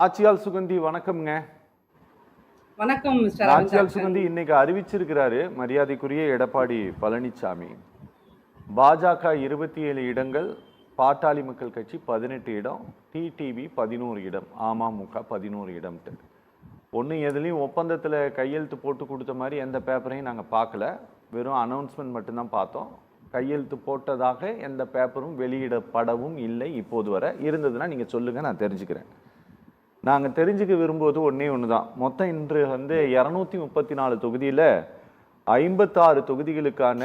ஆச்சியால் சுகந்தி வணக்கம்ங்க. வணக்கம் மிஸ்டர் ஆச்சியால் சுகந்தி இன்னைக்கு அறிவிச்சிருக்கிறாரு மரியாதைக்குரிய எடப்பாடி பழனிசாமி. பாஜக 27 இடங்கள், பாட்டாளி மக்கள் கட்சி 18 இடம், டிடிவி 11 இடம், அமமுக 11 இடம். ஒன்றும் எதுலையும் ஒப்பந்தத்தில் கையெழுத்து போட்டு கொடுத்த மாதிரி எந்த பேப்பரையும் நாங்கள் பார்க்கல. வெறும் அனௌன்ஸ்மெண்ட் மட்டும்தான் பார்த்தோம். கையெழுத்து போட்டதாக எந்த பேப்பரும் வெளியிடப்படவும் இல்லை. இப்போது வர இருந்ததுன்னா நீங்கள் சொல்லுங்கள், நான் தெரிஞ்சுக்கிறேன். நாங்கள் தெரிஞ்சுக்க விரும்புவது ஒன்று தான். மொத்தம் இன்று 234 தொகுதியில் 56 தொகுதிகளுக்கான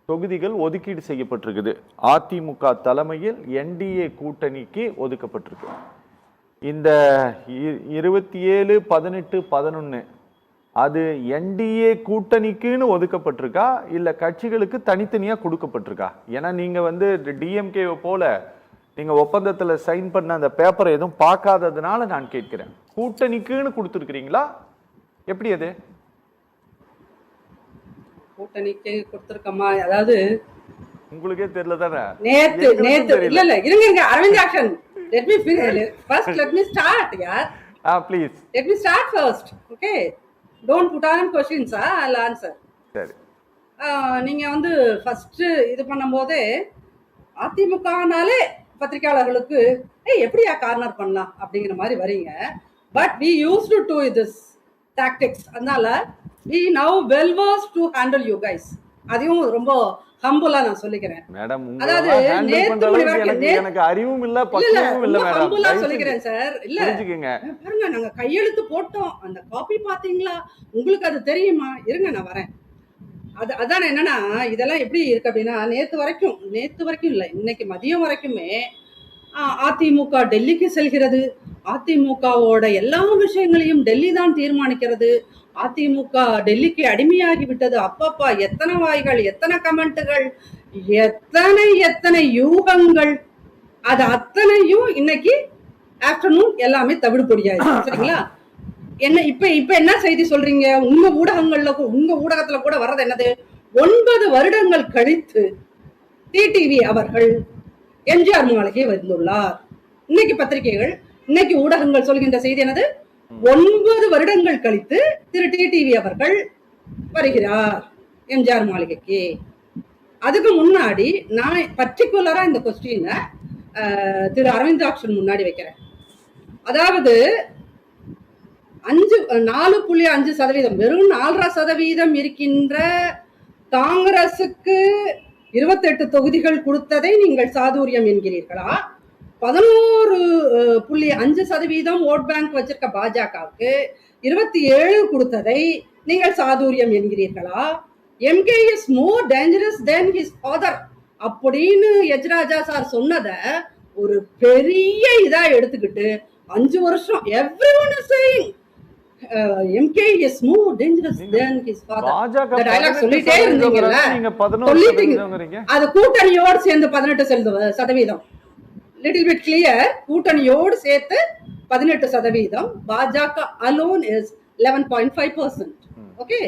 தொகுதிகள் ஒதுக்கீடு செய்யப்பட்டிருக்குது. அதிமுக தலைமையில் என்டிஏ கூட்டணிக்கு ஒதுக்கப்பட்டிருக்கு. இந்த 27, 18, 11 அது என்டிஏ கூட்டணிக்குன்னு ஒதுக்கப்பட்டிருக்கா இல்லை கட்சிகளுக்கு தனித்தனியாக கொடுக்கப்பட்டிருக்கா? ஏன்னா நீங்கள் டிஎம்கே போல நீங்க ஒப்பந்தத்துல சைன் பண்ண அந்த பேப்பரை எதுவும் பார்க்காததுனால நான் கேட்கிறேன். கூட்டணிக்குன்னு கொடுத்துருக்கீங்களா? எப்படி அது? கூட்டணிக்கு கொடுத்திருக்கமா? அதாவது உங்களுக்கே தெரியல தானே? நேத்து இல்ல இருங்க அரவிந்த் ஆக்ஷன் let me first let me start yaar please let me start first okay don't put on questions I'll answer. சரி, நீங்க ஃபர்ஸ்ட் இது பண்ணும்போது அதிமுகனாலே பத்திரிகையாளர்களுக்கு எப்படியா கார்னர் பண்ணலாம் அப்படிங்கிற மாதிரி வரீங்க. But we used to do this tactics. அதனால we now well versed to handle you guys. அதையும் ரொம்ப ஹம்புலா நான் சொல்லிக்கிறேன் மேடம். அதாவது எனக்கு அறிவும் இல்ல, பக்குவமும் இல்ல மேடம். ஹம்புலா சொல்லிக்கிறேன் சார். இல்ல புரிஞ்சுக்கங்க. பாருங்க, நாங்க கையெழுத்து போட்டோம், அந்த காப்பி பாத்தீங்களா, உங்களுக்கு அது தெரியுமா? இருங்க நான் வரேன். அதான் என்னன்னா, இதெல்லாம் எப்படி இருக்கு அப்படின்னா, நேத்து வரைக்கும் இல்லை, இன்னைக்கு மதியம் வரைக்குமே அதிமுக டெல்லிக்கு செல்கிறது. அதிமுகவோட எல்லா விஷயங்களையும் டெல்லி தான் தீர்மானிக்கிறது. அதிமுக டெல்லிக்கு அடிமையாகி விட்டது. அப்பப்பா, எத்தனை வாய்கள், எத்தனை கமெண்ட்டுகள், எத்தனை யூகங்கள், அது அத்தனையும் இன்னைக்கு ஆஃப்டர்நூன் எல்லாமே தவிடுபொடியாயிடுச்சு. சரிங்களா? என்ன இப்ப என்ன செய்தி சொல்றீங்க? உங்க ஊடகத்துல கூட வர்றது என்னது? 9 வருடங்கள் கழித்து டிடிவி அவர்கள் எம்ஜிஆர் மாளிகை வந்துள்ளார். இன்னைக்கு பத்திரிகைகள், இன்னைக்கு ஊடகங்கள் சொல்கின்ற செய்தி என்னது? 9 வருடங்கள் கழித்து திரு டிடிவி அவர்கள் வருகிறார் எம்ஜிஆர் மாளிகைக்கு. அதுக்கு முன்னாடி நான் பர்டிகுலரா இந்த கொஸ்டினை திரு அரவிந்த் ஆக்ஷன் முன்னாடி வைக்கிறேன். அதாவது 4.5%, வெறும் 4.5% இருக்கின்ற காங்கிரசுக்கு 28 தொகுதிகள் கொடுத்ததை நீங்கள் சாதுரியம் என்கிறீர்களா? 11.5% ஓட் பேங்க் வச்சிருக்க பாஜகவுக்கு 27 கொடுத்ததை நீங்கள் சாதுரியம் என்கிறீர்களா? MK is more dangerous then his father அப்படின்னு எச்ராஜா சார் சொன்னதை ஒரு பெரிய இதா எடுத்துக்கிட்டு 5 வருஷம் everyone is saying MK is more dangerous than his father. The dialogue சொல்லிட்டே இருந்தீங்கல்ல, அது கூட்டணியோடு சேர்ந்து 18%. Little bit clear. கூட்டணியோடு சேர்த்து 18%. பாஜக alone is 11.5%. Okay,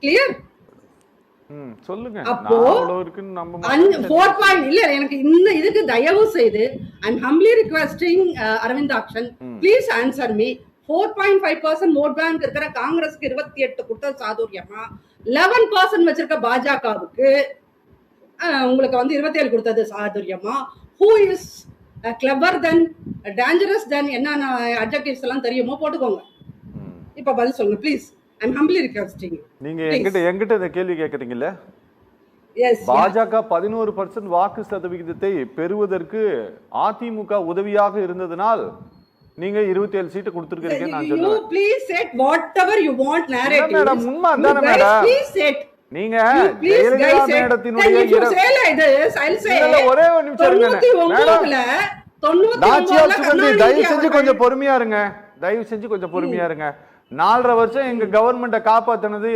clear? சொல்லுங்க. அப்போ 4 இல்ல, எனக்கு இந்த இதுக்கு தயவு செய்து I'm humbly requesting அரவிந்த் ஆக்ஷன், please answer me. 4.5% vote bank இருக்கிற காங்கிரஸ்க்கு 28 கொடுத்த சாதுரியமா, 11% வச்சிருக்க பாஜகவுக்கு உங்களுக்கு 27 கொடுத்தது சாதுரியமா? Who is clever then, dangerous then, என்னென்ன அட்ஜெக்டிவ்ஸ் எல்லாம் தெரியுமோ போட்டுக்கோங்க. இப்ப பதில் சொல்லுங்க please. I'm humbly requesting you. நீங்க என்கிட்ட இந்த கேள்வி கேக்குறீங்கல்ல? Yes. பாஜக 11% வாக்கு சதவிகிதத்தை பெறுவதற்கு அதிமுக உதவியாக இருந்ததனால் நீங்க 27 சீட் கொடுத்திருக்கீங்க. நான் சொல்றேன், you please set whatever you want narrative. Madam, உண்மை அதானே மேடம்? Please set. நீங்க ஜெயலலிதா மேடத்தினுடைய ஒரே ஒரு நிமிஷம் இருங்க மேடம். தயவு செஞ்சு கொஞ்சம் பொறுமையா இருங்க. 4.5 வருஷம் எங்க கவர்மெண்ட்டை காப்பாத்தினது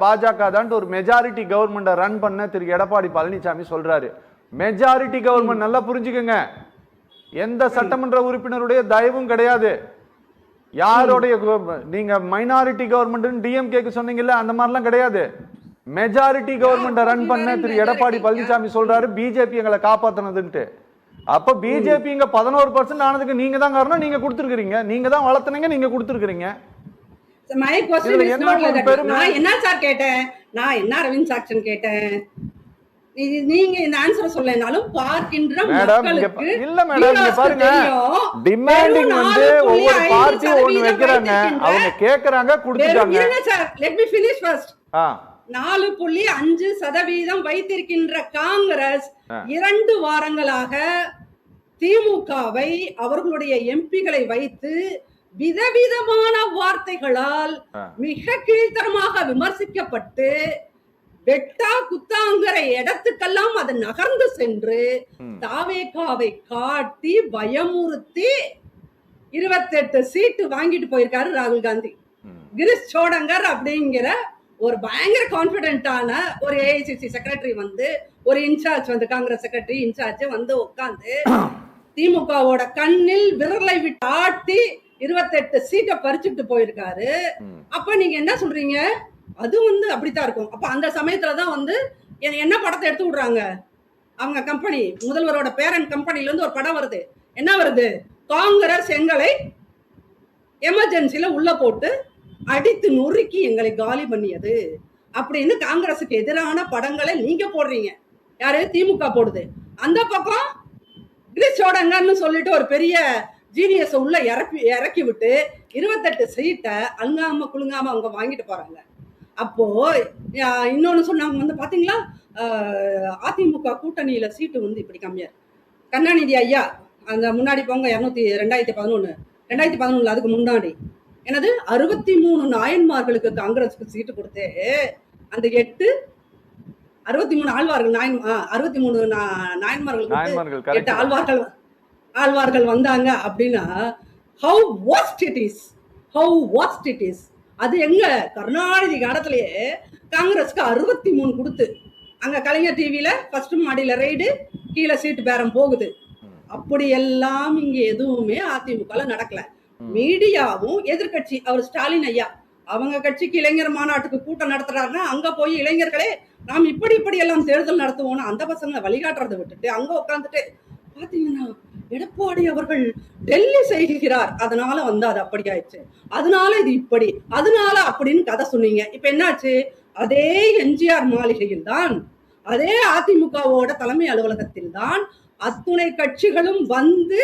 பாஜக தான் ஒரு மெஜாரிட்டி கவர்மெண்ட்டை ரன் பண்ண திரு எடப்பாடி பழனிசாமி சொல்றாரு. மெஜாரிட்டி கவர்மெண்ட் நல்லா புரிஞ்சுக்கங்க. எந்த சட்டமன்ற உறுப்பினருடைய தயவும் கிடையாது. யாருடைய நீங்க மைனாரிட்டி கவர்மெண்ட் டிஎம்கேக்கு சொன்னீங்கல்ல, அந்த மாதிரிலாம் கிடையாது. மெஜாரிட்டி கவர்மெண்ட்டை ரன் பண்ண திரு எடப்பாடி பழனிசாமி சொல்றாரு பிஜேபி எங்களை காப்பாத்தினதுன்ட்டு. அப்ப பிஜேபி இங்க 11% ஆனதுக்கு நீங்க தான் காரணம். நீங்க கொடுத்துருக்கீங்க, நீங்க தான் வளர்த்துனீங்க, நீங்க கொடுத்துருக்கீங்க. My question is not like that. நான் என்ன சார் கேட்டேன், நான் என்ன அரவிந்த் சாக்சன் கேட்டேன், நீங்க இந்த ஆன்சர் சொல்லனாலும் பார்க்கின்ற மக்களுக்கு இல்ல மேடம், இங்க பாருங்க, டிமாண்டிங் வந்து ஒவ்வொரு பார்ட்டி ஒன்னு வைக்கறாங்க, அவங்க கேக்குறாங்க, கொடுத்துட்டாங்க. இருங்க sir, let me finish first. 4.5% வைத்திருக்கின்ற காங்கிரஸ் 2 வாரங்களாக திமுகவை அவர்களுடைய எம்பிகளை வைத்து விதவிதமான வார்த்தைகளால் மிக கீழ்த்தரமாக விமர்சிக்கப்பட்டு வெட்டா குத்தாங்கிற இடத்துக்கெல்லாம் அது நகர்ந்து சென்று தாவேகாவை காட்டி பயமுறுத்தி 28 சீட்டு வாங்கிட்டு போயிருக்காரு ராகுல் காந்தி. கிரிஷ் சோடங்கர் அப்படிங்கிற ஒரு பயங்கர கான்பிடென்டான ஒரு ஏஐசிசி செக்ரட்டரி வந்து, ஒரு இன்சார்ஜ் வந்து, காங்கிரஸ் செக்ரட்டரி இன்சார்ஜ் வந்து உட்கார்ந்து திமுகவோட கண்ணில் விரலை விட்டு ஆட்டி 28 சீட்டை பறிச்சுட்டு போயிருக்காரு. அப்ப நீங்க என்ன சொல்றீங்க, அது வந்து அப்படித்தான் இருக்கும். அப்ப அந்த சமயத்துலதான் வந்து என்ன படத்தை எடுத்து விடுறாங்க, அவங்க கம்பெனி முதல்வரோட பேரண்ட் கம்பெனில இருந்து ஒரு படம் வருது. என்ன வருது, காங்கிரஸ் எங்களை எமர்ஜென்சில உள்ள போட்டு அடித்து நொறுக்கி எங்களை காலி பண்ணியது அப்படின்னு காங்கிரஸுக்கு எதிரான படங்களை நீங்க போடுறீங்க. யாரு, திமுக போடுது. அந்த பக்கம் கிரிஷ் சோடங்கர்னு சொல்லிட்டு ஒரு பெரிய ஜீனியஸ் உள்ள இறக்கி விட்டு 28 சீட்டை அழுங்காம குலுங்காம அவங்க வாங்கிட்டு போறாங்க. அப்போ இன்னொன்னு சொன்னாங்க வந்து பாத்தீங்களா, அதிமுக கூட்டணியில சீட்டு வந்து இப்படி கம்மியா. கருணாநிதி ஐயா அந்த முன்னாடி போங்க 2011 அதுக்கு முன்னாடி என்னது 63 நாயன்மார்களுக்கு காங்கிரஸுக்கு சீட்டு கொடுத்து அந்த 63 ஆழ்வார்கள் 63 நாயன்மார்களுக்கு 8 ஆழ்வார்கள் வந்தாங்க அப்படின்னா how worst it is. அது எங்க கருணாநிதி காலத்திலேயே காங்கிரஸ்க்கு 63 கொடுத்து அங்க கலைஞர் டிவியில ஃபர்ஸ்ட் மாடியில ரைடு, கீழே சீட்டு பேரம் போகுது. அப்படி எல்லாம் இங்க எதுவுமே அதிமுக நடக்கல. மீடியாவும் எதிர்கட்சி அவர் ஸ்டாலின் ஐயா அவங்க கட்சிக்கு இளைஞர் மாநாட்டுக்கு கூட்டம் நடத்துறாருன்னா அங்க போய் இளைஞர்களே நாம் இப்படி எல்லாம் தேர்தல் நடத்துவோம்னு அந்த பசங்களை வழிகாட்டுறதை விட்டுட்டு அங்க உட்காந்துட்டு பாத்தீங்கன்னா எடப்பாடி அவர்கள் டெல்லி செய்கிறார், அதனால வந்து அது அப்படி ஆயிடுச்சு, அதனால இது இப்படி, அதனால அப்படின்னு கதை சொன்னீங்க. இப்ப என்னாச்சு, அதே எம்ஜிஆர் மாளிகையில் தான், அதே அதிமுகவோட தலைமை அலுவலகத்தில் தான் அத்துணை கட்சிகளும் வந்து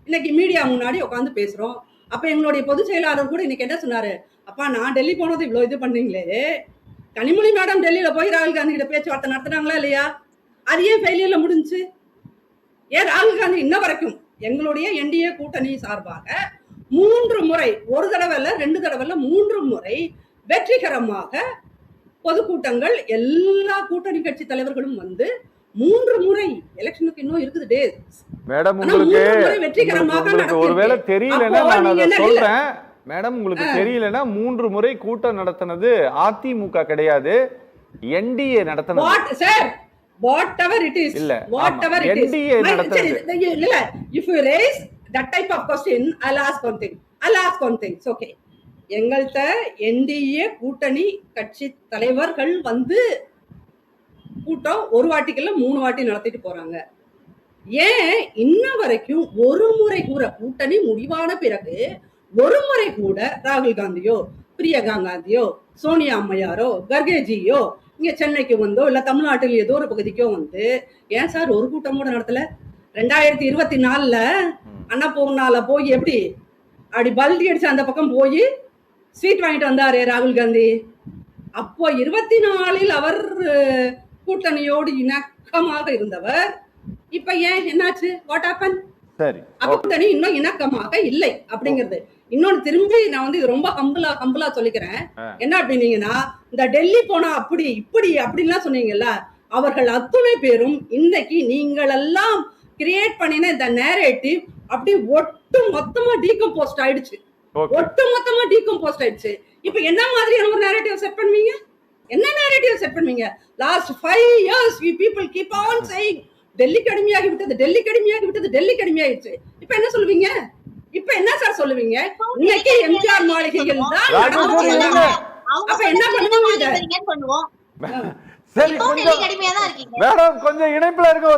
இன்னைக்கு மீடியா முன்னாடி உட்காந்து பேசுறோம். அப்ப எங்களுடைய பொதுச் செயலாளர் கூட இன்னைக்கு என்ன சொன்னாரு, அப்பா நான் டெல்லி போனது இவ்வளவு இது பண்ணீங்களே, கனிமொழி மேடம் டெல்லியில போய் ராகுல் காந்தி கிட்ட பேச்சுவார்த்தை நடத்தினாங்களா இல்லையா, அது ஏன் ஃபெயிலியர்ல முடிஞ்சு? ஏன் ராகுல் காந்தி இன்ன வரைக்கும் எங்களுடைய என்டிஏ கூட்டணி சார்பாக 3 முறை, ஒரு தடவை இல்ல 2 தடவை இல்ல 3 முறை வெற்றிகரமாக பொதுக்கூட்டங்கள் எல்லா கூட்டணி கட்சி தலைவர்களும் வந்து 3 முறை, எலெக்ஷனுக்கு இன்னும் இருக்குது டேஸ் மேடம். உங்களுக்கு ஒருவேளை தெரியலன்னா நான் அதை சொல்றேன் மேடம். உங்களுக்கு தெரியலன்னா 3 முறை கூட்டம் நடத்தினது அதிமுக கிடையாது, NDA நடத்தினது. whatever it is, whatever it is, if you raise that type of question, I'll ask one thing. It's okay. எங்கள்கிட்ட என்டிஏ கூட்டணி கட்சி தலைவர்கள் வந்து கூட்டம் ஒரு வாட்டிக்கல்ல 3 வாட்டி நடத்திட்டு போறாங்க. ஏன் இன்ன வரைக்கும் ஒரு முறை கூட கூட்டணி முடிவான பிறகு ஒரு முறை கூட ராகுல் காந்தியோ, பிரியங்கா காந்தியோ, சோனியா அம்மையாரோ, கர்கேஜியோ இங்க சென்னைக்கு வந்தோ இல்ல தமிழ்நாட்டில் ஏதோ ஒரு பகுதிக்கோ வந்து ஏன் சார் ஒரு கூட்டம் கூட நடத்தல? 2024 அன்னபூர்ணால போய் அப்படி பல்டி அடிச்சு அந்த பக்கம் போய் சீட் வாங்கிட்டு வந்தாரு ராகுல் காந்தி. அப்போ 24 அவர் கூட்டணியோடு இணக்கமாக இருந்தவர். இப்ப ஏன் என்னாச்சு, வாட் ஹேப்பன்? கூட்டணி இன்னும் இணக்கமாக இல்லை அப்படிங்கிறது. இன்னொன்னு திரும்பி நான் வந்து இது ரொம்ப ஹம்பிளா சொல்லிக்கிறேன். என்ன அப்படின்னீங்கன்னா, இந்த டெல்லி போனா அப்படி இப்படி அப்படின்லாம் சொன்னீங்கல்ல, அவர்கள் அத்துணை பேரும் இன்னைக்கு நீங்கள் எல்லாம் கிரியேட் பண்ணின இந்த நேரேட்டிவ் அப்படி ஒட்டு மொத்தமா டீகம்போஸ்ட் ஆயிடுச்சு. இப்ப என்ன மாதிரியான ஒரு நேரேட்டிவ் செட் பண்ணுவீங்க? என்ன நேரேட்டிவ் செட் பண்ணுவீங்க? Last 5 years you people keep on saying Delhi கடுமையாகி விட்டது, டெல்லி கடுமையாயிடுச்சு. இப்ப என்ன சொல்லுவீங்க? இப்ப என்ன சார் சொல்லுவீங்க? இன்னைக்கு எம்ஜிஆர் மாளிகையில் தான் அப்ப என்ன பண்ணுவீங்க? சரி, மேடம் கொஞ்சம் இணைப்புல இருக்க.